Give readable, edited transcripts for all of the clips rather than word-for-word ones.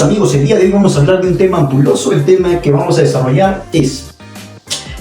Amigos, el día de hoy vamos a hablar de un tema ampuloso. El tema que vamos a desarrollar es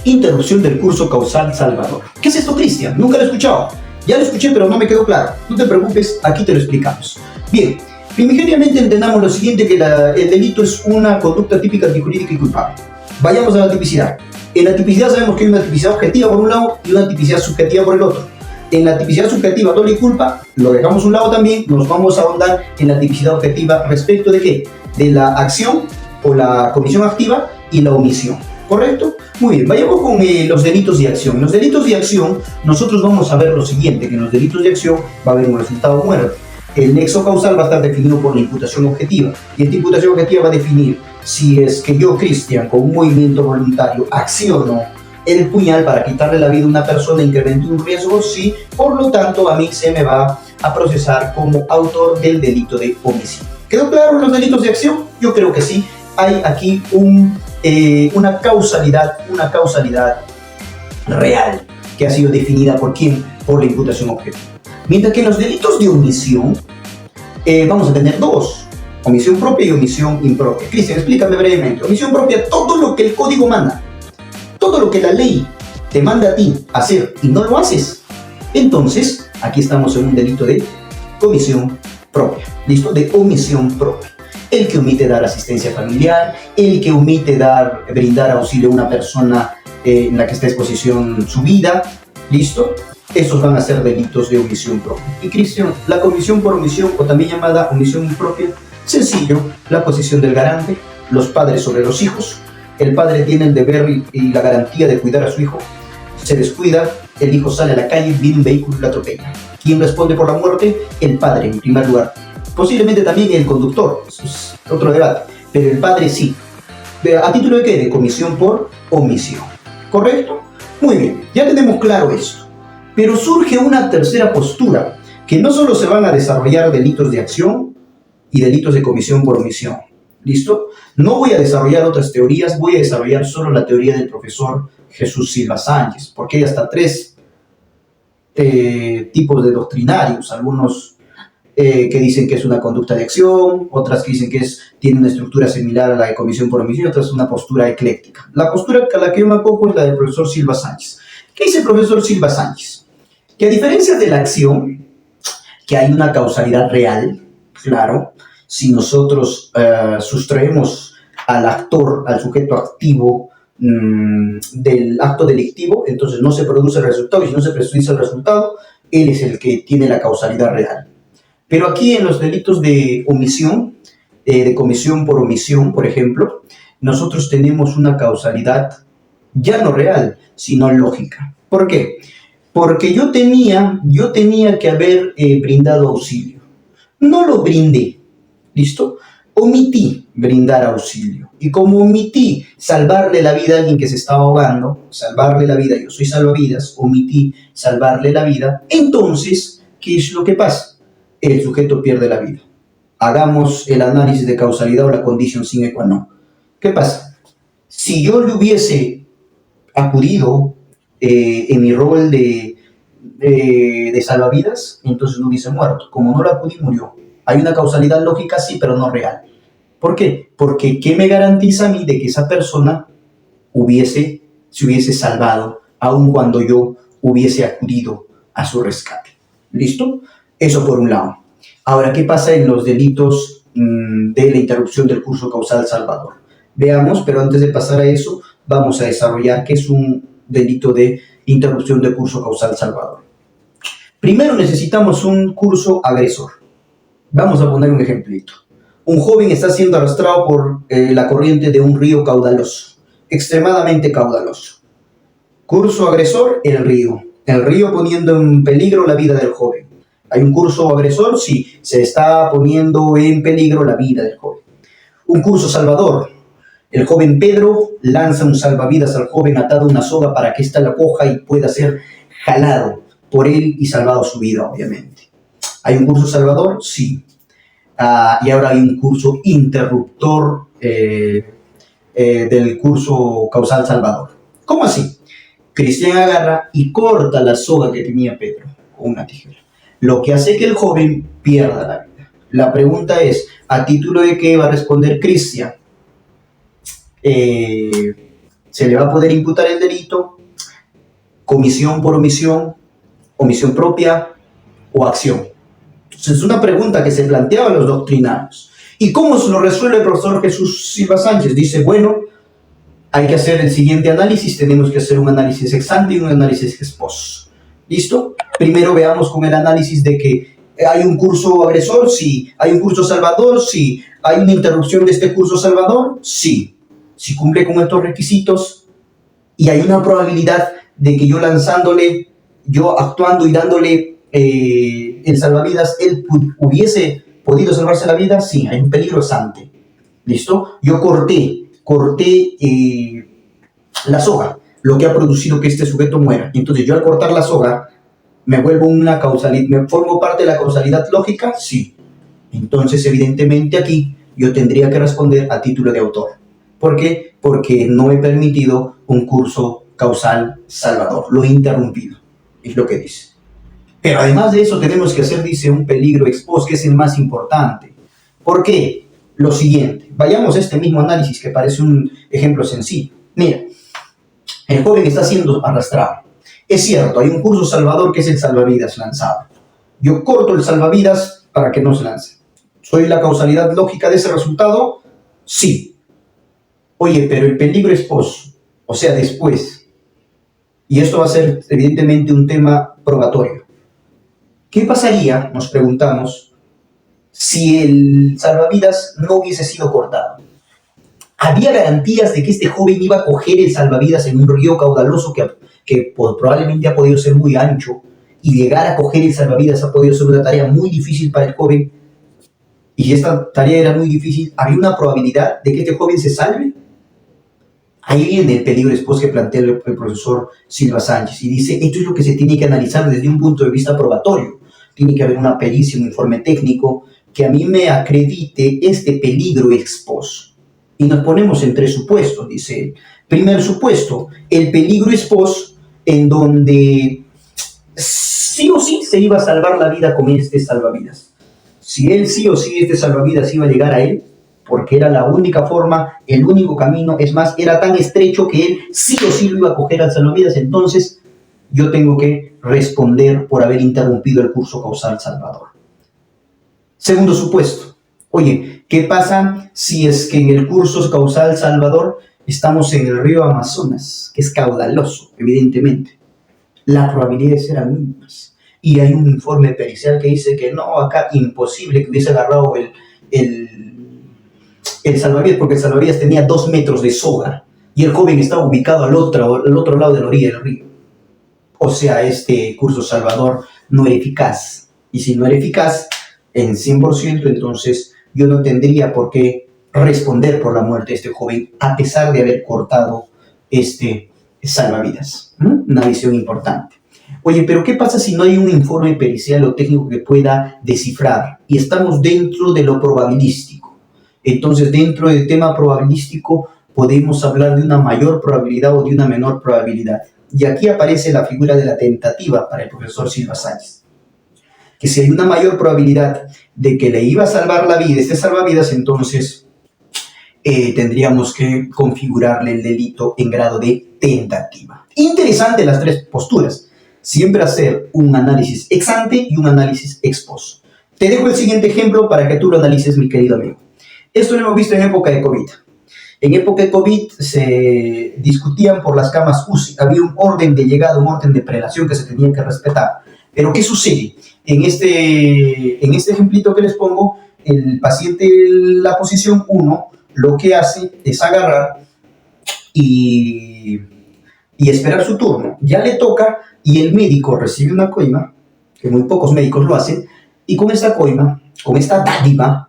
interrupción del curso causal salvador. ¿Qué es esto, Cristian? Nunca lo he escuchado. Ya lo escuché, pero no me quedó claro. No te preocupes, aquí te lo explicamos. Bien, primigeniamente entendamos lo siguiente, que el delito es una conducta típica antijurídica y culpable. Vayamos a la tipicidad. En la tipicidad sabemos que hay una tipicidad objetiva por un lado y una tipicidad subjetiva por el otro. En la tipicidad subjetiva, dolo y culpa, lo dejamos a un lado también. Nos vamos a ahondar en la tipicidad objetiva respecto de ¿qué? De la acción o la comisión activa y la omisión. ¿Correcto? Muy bien, vayamos con los delitos de acción. En los delitos de acción, nosotros vamos a ver lo siguiente, que en los delitos de acción va a haber un resultado muerto. El nexo causal va a estar definido por la imputación objetiva. Y esta imputación objetiva va a definir si es que yo, Cristian, con un movimiento voluntario, acciono el puñal para quitarle la vida a una persona, incremento un riesgo, sí, por lo tanto a mí se me va a procesar como autor del delito de homicidio. ¿Quedó claro los delitos de acción? Yo creo que sí. Hay aquí una causalidad real que ha sido definida por ¿quién? Por la imputación objetiva. Mientras que en los delitos de omisión vamos a tener dos: omisión propia y omisión impropia. Cristian, explícame brevemente. Omisión propia, todo lo que el código manda, todo lo que la ley te manda a ti hacer y no lo haces, entonces aquí estamos en un delito de omisión propia. ¿Listo? De omisión propia. El que omite dar asistencia familiar, el que omite brindar auxilio a una persona en la que está en exposición su vida. ¿Listo? Estos van a ser delitos de omisión propia. Y Cristian, la comisión por omisión, o también llamada omisión impropia, sencillo: la posición del garante, los padres sobre los hijos. El padre tiene el deber y la garantía de cuidar a su hijo. Se descuida, el hijo sale a la calle, viene un vehículo y lo atropella. ¿Quién responde por la muerte? El padre, en primer lugar. Posiblemente también el conductor, eso es otro debate, pero el padre sí. ¿A título de qué? De comisión por omisión. ¿Correcto? Muy bien, ya tenemos claro esto. Pero surge una tercera postura, que no solo se van a desarrollar delitos de acción y delitos de comisión por omisión. ¿Listo? No voy a desarrollar otras teorías, voy a desarrollar solo la teoría del profesor Jesús Silva Sánchez, porque hay hasta tres tipos de doctrinarios. Algunos que dicen que es una conducta de acción, otras que dicen que tiene una estructura similar a la de comisión por omisión, otras una postura ecléctica. La postura a la que yo me acojo es la del profesor Silva Sánchez. ¿Qué dice el profesor Silva Sánchez? Que a diferencia de la acción, que hay una causalidad real, claro. Si nosotros sustraemos al actor, al sujeto activo del acto delictivo, entonces no se produce el resultado, y si no se produce el resultado, él es el que tiene la causalidad real. Pero aquí en los delitos de omisión, de comisión por omisión, por ejemplo, nosotros tenemos una causalidad ya no real, sino lógica. ¿Por qué? Porque yo tenía que haber brindado auxilio. No lo brindé. ¿Listo? Omití brindar auxilio. Y como omití salvarle la vida a alguien que se estaba ahogando, salvarle la vida, yo soy salvavidas, omití salvarle la vida, entonces, ¿qué es lo que pasa? El sujeto pierde la vida. Hagamos el análisis de causalidad o la condición sine qua non. ¿Qué pasa? Si yo le hubiese acudido en mi rol de salvavidas, entonces no hubiese muerto. Como no lo acudí, murió. Hay una causalidad lógica, sí, pero no real. ¿Por qué? Porque ¿qué me garantiza a mí de que esa persona se hubiese salvado, aun cuando yo hubiese acudido a su rescate? ¿Listo? Eso por un lado. Ahora, ¿qué pasa en los delitos de la interrupción del curso causal salvador? Veamos, pero antes de pasar a eso, vamos a desarrollar qué es un delito de interrupción del curso causal salvador. Primero necesitamos un curso agresor. Vamos a poner un ejemplito. Un joven está siendo arrastrado por la corriente de un río caudaloso, extremadamente caudaloso. Curso agresor, el río. El río poniendo en peligro la vida del joven. ¿Hay un curso agresor? Sí, se está poniendo en peligro la vida del joven. Un curso salvador. El joven Pedro lanza un salvavidas al joven atado a una soga para que ésta la coja y pueda ser jalado por él y salvado su vida, obviamente. ¿Hay un curso salvador? Sí. Y ahora hay un curso interruptor del curso causal salvador. ¿Cómo así? Cristian agarra y corta la soga que tenía Pedro con una tijera, lo que hace que el joven pierda la vida. La pregunta es, ¿a título de qué va a responder Cristian? ¿Se le va a poder imputar el delito? ¿Comisión por omisión? ¿Omisión propia o acción? Entonces, es una pregunta que se planteaba a los doctrinarios. ¿Y cómo se lo resuelve el profesor Jesús Silva Sánchez? Dice, bueno, hay que hacer el siguiente análisis, tenemos que hacer un análisis ex ante y un análisis ex post. ¿Listo? Primero veamos con el análisis de que hay un curso agresor, sí. Hay un curso salvador, sí. Hay una interrupción de este curso salvador, sí. Si cumple con estos requisitos y hay una probabilidad de que yo lanzándole, yo actuando y dándole el salvavidas, él hubiese podido salvarse la vida, sí, hay un peligro ex ante. ¿Listo? Yo corté la soga, lo que ha producido que este sujeto muera. Entonces yo al cortar la soga, ¿me vuelvo una causalidad, me formo parte de la causalidad lógica? Sí. Entonces, evidentemente aquí yo tendría que responder a título de autor. ¿Por qué? Porque no he permitido un curso causal salvador. Lo he interrumpido. Es lo que dice. Pero además de eso tenemos que hacer, dice, un peligro ex post, que es el más importante. ¿Por qué? Lo siguiente. Vayamos a este mismo análisis que parece un ejemplo sencillo. Mira, el joven está siendo arrastrado. Es cierto, hay un curso salvador que es el salvavidas lanzado. Yo corto el salvavidas para que no se lance. ¿Soy la causalidad lógica de ese resultado? Sí. Oye, pero el peligro ex post, o sea, después, y esto va a ser evidentemente un tema probatorio. ¿Qué pasaría, nos preguntamos, si el salvavidas no hubiese sido cortado? ¿Había garantías de que este joven iba a coger el salvavidas en un río caudaloso que probablemente ha podido ser muy ancho, y llegar a coger el salvavidas ha podido ser una tarea muy difícil para el joven? Y si esta tarea era muy difícil, ¿había una probabilidad de que este joven se salve? Ahí viene el peligro después que plantea el profesor Silva Sánchez y dice, esto es lo que se tiene que analizar desde un punto de vista probatorio. Tiene que haber una pericia, un informe técnico que a mí me acredite este peligro ex post. Y nos ponemos en tres supuestos, dice él. Primer supuesto, el peligro ex post, en donde sí o sí se iba a salvar la vida con este salvavidas. Si él sí o sí, este salvavidas iba a llegar a él, porque era la única forma, el único camino, es más, era tan estrecho que él sí o sí lo iba a coger al salvavidas, entonces yo tengo que responder por haber interrumpido el curso causal salvador. Segundo supuesto, oye, ¿qué pasa si es que en el curso causal salvador estamos en el río Amazonas, que es caudaloso, evidentemente? Las probabilidades eran mínimas. Y hay un informe pericial que dice que no, acá imposible que hubiese agarrado el salvavidas, porque el salvavidas tenía 2 metros de soga y el joven estaba ubicado al otro lado de la orilla del río. O sea, este curso salvador no era eficaz. Y si no era eficaz en 100%, entonces yo no tendría por qué responder por la muerte de este joven, a pesar de haber cortado este salvavidas. Una visión importante. Oye, pero ¿qué pasa si no hay un informe pericial o técnico que pueda descifrar? Y estamos dentro de lo probabilístico. Entonces, dentro del tema probabilístico, podemos hablar de una mayor probabilidad o de una menor probabilidad. Y aquí aparece la figura de la tentativa para el profesor Silva Sánchez. Que si hay una mayor probabilidad de que le iba a salvar la vida este salvavidas, entonces tendríamos que configurarle el delito en grado de tentativa. Interesante las tres posturas. Siempre hacer un análisis ex ante y un análisis ex post. Te dejo el siguiente ejemplo para que tú lo analices, mi querido amigo. Esto lo hemos visto en época de COVID. En época de COVID se discutían por las camas UCI. Había un orden de llegada, un orden de prelación que se tenía que respetar. Pero ¿qué sucede? En este ejemplito que les pongo, el paciente en la posición 1 lo que hace es agarrar y esperar su turno. Ya le toca y el médico recibe una coima, que muy pocos médicos lo hacen, y con esta coima, con esta dádiva,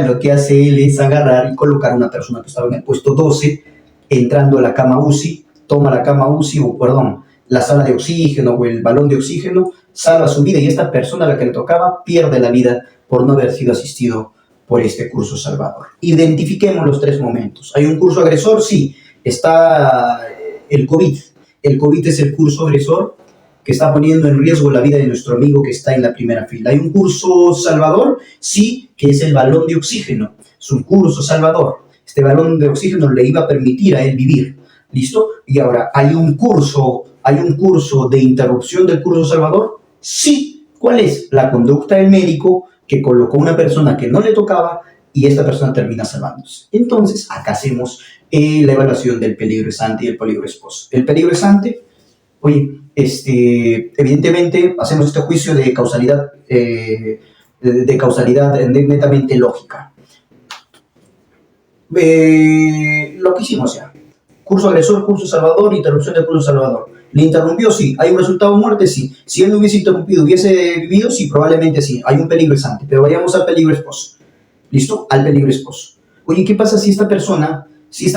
lo que hace él es agarrar y colocar a una persona que estaba en el puesto 12, entrando a la cama UCI, toma la cama UCI, la sala de oxígeno o el balón de oxígeno, salva su vida y esta persona a la que le tocaba pierde la vida por no haber sido asistido por este curso salvador. Identifiquemos los tres momentos. ¿Hay un curso agresor? Sí. Está el COVID. El COVID es el curso agresor que está poniendo en riesgo la vida de nuestro amigo que está en la primera fila. Hay un curso salvador, sí, que es el balón de oxígeno. Es un curso salvador. Este balón de oxígeno le iba a permitir a él vivir. ¿Listo? Y ahora, ¿hay un curso de interrupción del curso salvador? Sí. ¿Cuál es? La conducta del médico que colocó una persona que no le tocaba y esta persona termina salvándose. Entonces, acá hacemos la evaluación del peligro estante y el peligro esposo. El peligro estante, oye, evidentemente hacemos este juicio de causalidad, netamente lógica. Lo que hicimos ya. Curso agresor, curso salvador, interrupción del curso salvador. ¿Le interrumpió? Sí. ¿Hay un resultado de muerte? Sí. Si él no hubiese interrumpido, hubiese vivido, sí, probablemente sí. Hay un peligro estante, pero vayamos al peligro esposo. ¿Listo? Al peligro esposo. Oye, ¿qué pasa si esta persona, si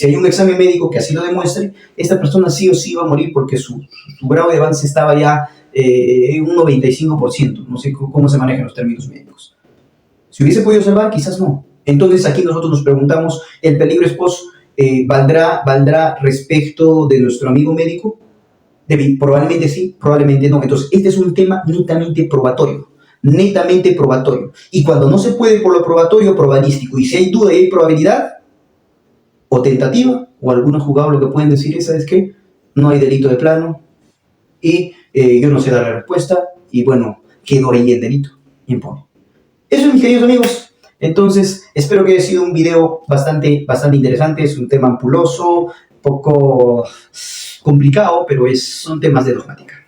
hay un examen médico que así lo demuestre, esta persona sí o sí va a morir porque su grado de avance estaba ya en un 95%? No sé cómo se manejan los términos médicos. Si hubiese podido salvar, quizás no. Entonces aquí nosotros nos preguntamos, ¿el peligro esposo valdrá respecto de nuestro amigo médico? Probablemente sí, probablemente no. Entonces, este es un tema netamente probatorio. Netamente probatorio. Y cuando no se puede por lo probatorio, probabilístico. Y si hay duda y hay probabilidad, o tentativa, o algunos juzgados lo que pueden decir es, ¿sabes qué? No hay delito de plano, y yo no sé dar la respuesta, y bueno, quedó ahí el delito, impone. Eso es, mis queridos amigos. Entonces, espero que haya sido un video bastante interesante. Es un tema ampuloso, poco complicado, pero son temas de dogmática.